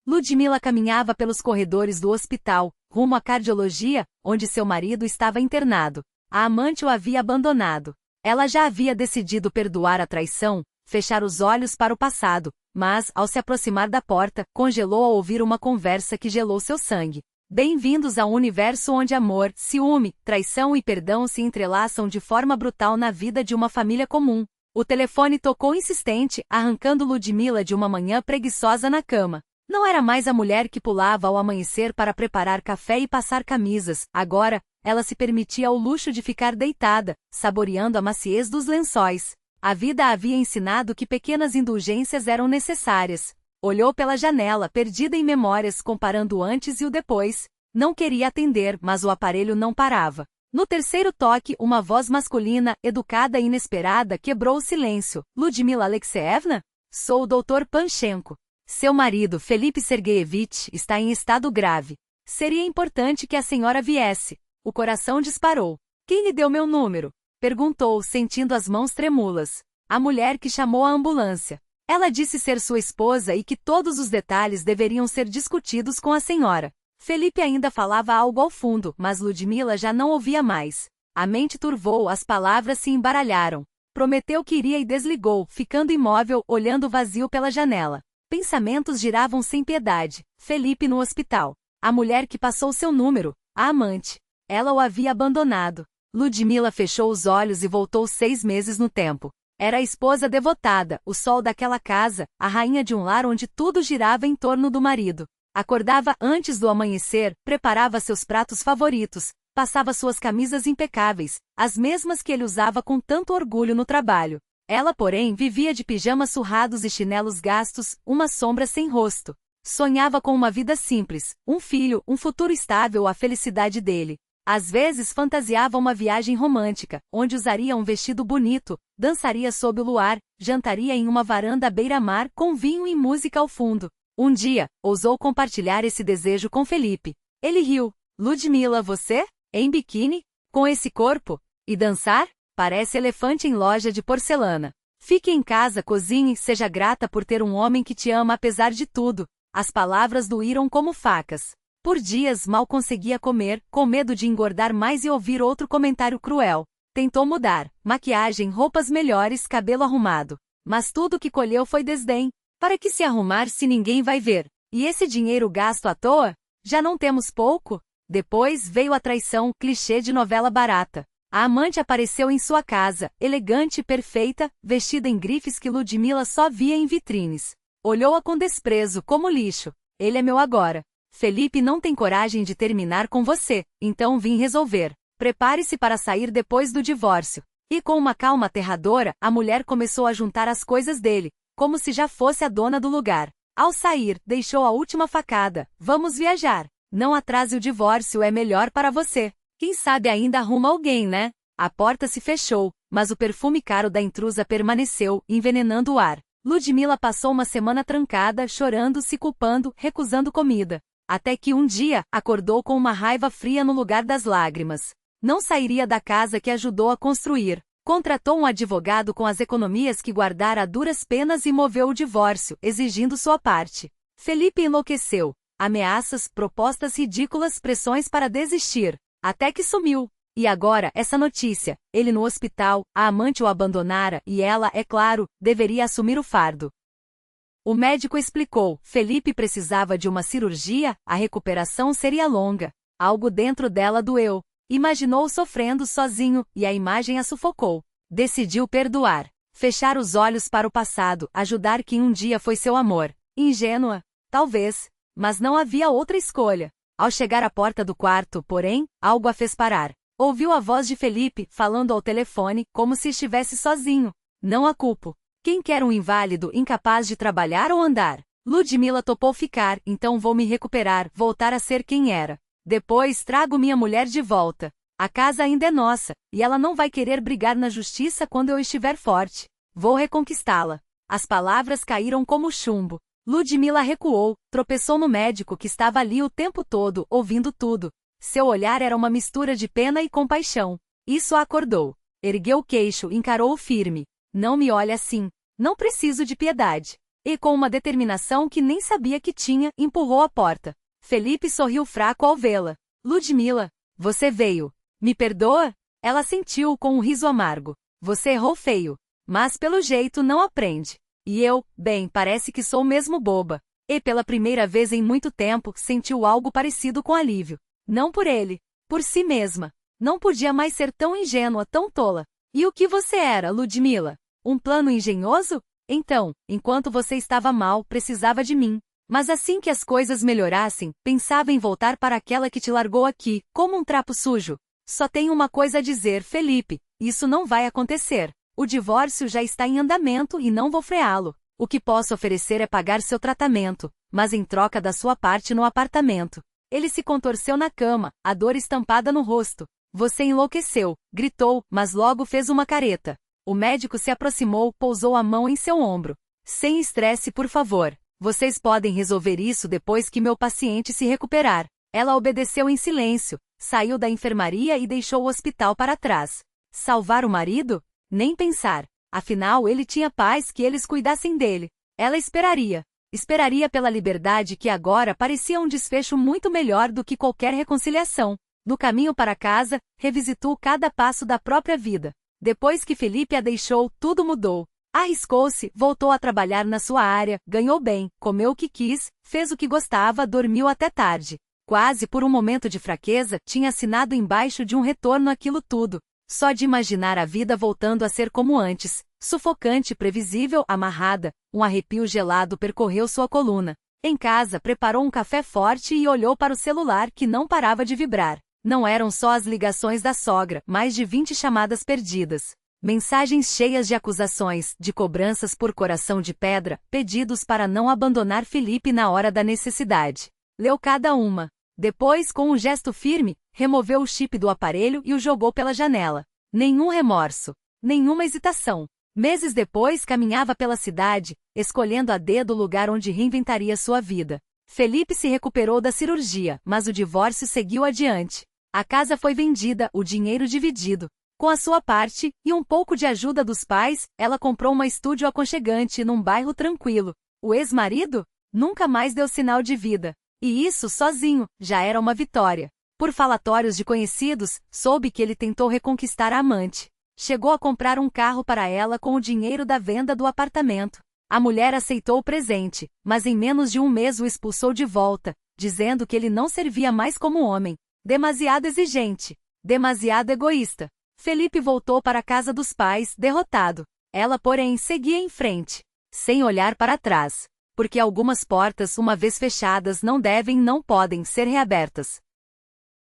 Ludmila caminhava pelos corredores do hospital, rumo à cardiologia, onde seu marido estava internado. A amante o havia abandonado. Ela já havia decidido perdoar a traição, fechar os olhos para o passado, mas, ao se aproximar da porta, congelou ao ouvir uma conversa que gelou seu sangue. Bem-vindos a um universo onde amor, ciúme, traição e perdão se entrelaçam de forma brutal na vida de uma família comum. O telefone tocou insistente, arrancando Ludmila de uma manhã preguiçosa na cama. Não era mais a mulher que pulava ao amanhecer para preparar café e passar camisas. Agora, ela se permitia o luxo de ficar deitada, saboreando a maciez dos lençóis. A vida a havia ensinado que pequenas indulgências eram necessárias. Olhou pela janela, perdida em memórias, comparando o antes e o depois. Não queria atender, mas o aparelho não parava. No terceiro toque, uma voz masculina, educada e inesperada, quebrou o silêncio. Ludmila Alexeevna? Sou o Dr. Panchenko. Seu marido, Felipe Sergeyevich, está em estado grave. Seria importante que a senhora viesse. O coração disparou. Quem lhe deu meu número? Perguntou, sentindo as mãos trêmulas. A mulher que chamou a ambulância. Ela disse ser sua esposa e que todos os detalhes deveriam ser discutidos com a senhora. Felipe ainda falava algo ao fundo, mas Ludmila já não ouvia mais. A mente turvou, as palavras se embaralharam. Prometeu que iria e desligou, ficando imóvel, olhando vazio pela janela. Pensamentos giravam sem piedade. Felipe no hospital. A mulher que passou seu número. A amante. Ela o havia abandonado. Ludmila fechou os olhos e voltou 6 meses no tempo. Era a esposa devotada, o sol daquela casa, a rainha de um lar onde tudo girava em torno do marido. Acordava antes do amanhecer, preparava seus pratos favoritos, passava suas camisas impecáveis, as mesmas que ele usava com tanto orgulho no trabalho. Ela, porém, vivia de pijamas surrados e chinelos gastos, uma sombra sem rosto. Sonhava com uma vida simples, um filho, um futuro estável, a felicidade dele. Às vezes fantasiava uma viagem romântica, onde usaria um vestido bonito, dançaria sob o luar, jantaria em uma varanda à beira-mar com vinho e música ao fundo. Um dia, ousou compartilhar esse desejo com Felipe. Ele riu. Ludmila, você? Em biquíni? Com esse corpo? E dançar? Parece elefante em loja de porcelana. Fique em casa, cozinhe, seja grata por ter um homem que te ama apesar de tudo. As palavras doíram como facas. Por dias mal conseguia comer, com medo de engordar mais e ouvir outro comentário cruel. Tentou mudar, maquiagem, roupas melhores, cabelo arrumado. Mas tudo que colheu foi desdém. Para que se arrumar se ninguém vai ver? E esse dinheiro gasto à toa? Já não temos pouco? Depois veio a traição, clichê de novela barata. A amante apareceu em sua casa, elegante e perfeita, vestida em grifes que Ludmila só via em vitrines. Olhou-a com desprezo, como lixo. Ele é meu agora. Felipe não tem coragem de terminar com você, então vim resolver. Prepare-se para sair depois do divórcio. E com uma calma aterradora, a mulher começou a juntar as coisas dele, como se já fosse a dona do lugar. Ao sair, deixou a última facada. Vamos viajar. Não atrase o divórcio, é melhor para você. Quem sabe ainda arruma alguém, né? A porta se fechou, mas o perfume caro da intrusa permaneceu, envenenando o ar. Ludmila passou uma semana trancada, chorando, se culpando, recusando comida. Até que um dia, acordou com uma raiva fria no lugar das lágrimas. Não sairia da casa que ajudou a construir. Contratou um advogado com as economias que guardara a duras penas e moveu o divórcio, exigindo sua parte. Felipe enlouqueceu. Ameaças, propostas ridículas, pressões para desistir. Até que sumiu. E agora, essa notícia. Ele no hospital, a amante o abandonara e ela, é claro, deveria assumir o fardo. O médico explicou, Felipe precisava de uma cirurgia, a recuperação seria longa. Algo dentro dela doeu. Imaginou sofrendo sozinho, e a imagem a sufocou. Decidiu perdoar. Fechar os olhos para o passado, ajudar quem um dia foi seu amor. Ingênua? Talvez. Mas não havia outra escolha. Ao chegar à porta do quarto, porém, algo a fez parar. Ouviu a voz de Felipe, falando ao telefone, como se estivesse sozinho. Não a culpo. Quem quer um inválido incapaz de trabalhar ou andar? Ludmila topou ficar, então vou me recuperar, voltar a ser quem era. Depois trago minha mulher de volta. A casa ainda é nossa, e ela não vai querer brigar na justiça quando eu estiver forte. Vou reconquistá-la. As palavras caíram como chumbo. Ludmila recuou, tropeçou no médico que estava ali o tempo todo, ouvindo tudo. Seu olhar era uma mistura de pena e compaixão. Isso a acordou. Ergueu o queixo, encarou-o firme. Não me olhe assim. Não preciso de piedade. E com uma determinação que nem sabia que tinha, empurrou a porta. Felipe sorriu fraco ao vê-la. Ludmila, você veio. Me perdoa? Ela sentiu com um riso amargo. Você errou feio. Mas pelo jeito não aprende. E eu, bem, parece que sou mesmo boba. E pela primeira vez em muito tempo, sentiu algo parecido com alívio. Não por ele, por si mesma. Não podia mais ser tão ingênua, tão tola. E o que você era, Ludmila? Um plano engenhoso? Então, enquanto você estava mal, precisava de mim. Mas assim que as coisas melhorassem, pensava em voltar para aquela que te largou aqui, como um trapo sujo. Só tenho uma coisa a dizer, Felipe, isso não vai acontecer. O divórcio já está em andamento e não vou freá-lo. O que posso oferecer é pagar seu tratamento, mas em troca da sua parte no apartamento. Ele se contorceu na cama, a dor estampada no rosto. Você enlouqueceu, gritou, mas logo fez uma careta. O médico se aproximou, pousou a mão em seu ombro. Sem estresse, por favor. Vocês podem resolver isso depois que meu paciente se recuperar. Ela obedeceu em silêncio, saiu da enfermaria e deixou o hospital para trás. Salvar o marido? Nem pensar. Afinal, ele tinha paz que eles cuidassem dele. Ela esperaria. Esperaria pela liberdade que agora parecia um desfecho muito melhor do que qualquer reconciliação. No caminho para casa, revisitou cada passo da própria vida. Depois que Felipe a deixou, tudo mudou. Arriscou-se, voltou a trabalhar na sua área, ganhou bem, comeu o que quis, fez o que gostava, dormiu até tarde. Quase por um momento de fraqueza, tinha assinado embaixo de um retorno àquilo tudo. Só de imaginar a vida voltando a ser como antes, sufocante, previsível, amarrada, um arrepio gelado percorreu sua coluna. Em casa, preparou um café forte e olhou para o celular que não parava de vibrar. Não eram só as ligações da sogra, mais de 20 chamadas perdidas. Mensagens cheias de acusações, de cobranças por coração de pedra, pedidos para não abandonar Felipe na hora da necessidade. Leu cada uma. Depois, com um gesto firme, removeu o chip do aparelho e o jogou pela janela. Nenhum remorso. Nenhuma hesitação. Meses depois caminhava pela cidade, escolhendo a dedo o lugar onde reinventaria sua vida. Felipe se recuperou da cirurgia, mas o divórcio seguiu adiante. A casa foi vendida, o dinheiro dividido. Com a sua parte, e um pouco de ajuda dos pais, ela comprou uma estúdio aconchegante num bairro tranquilo. O ex-marido? Nunca mais deu sinal de vida. E isso sozinho, já era uma vitória. Por falatórios de conhecidos, soube que ele tentou reconquistar a amante. Chegou a comprar um carro para ela com o dinheiro da venda do apartamento. A mulher aceitou o presente, mas em menos de um mês o expulsou de volta, dizendo que ele não servia mais como homem. Demasiado exigente. Demasiado egoísta. Felipe voltou para a casa dos pais, derrotado. Ela, porém, seguia em frente, sem olhar para trás. Porque algumas portas, uma vez fechadas, não podem ser reabertas.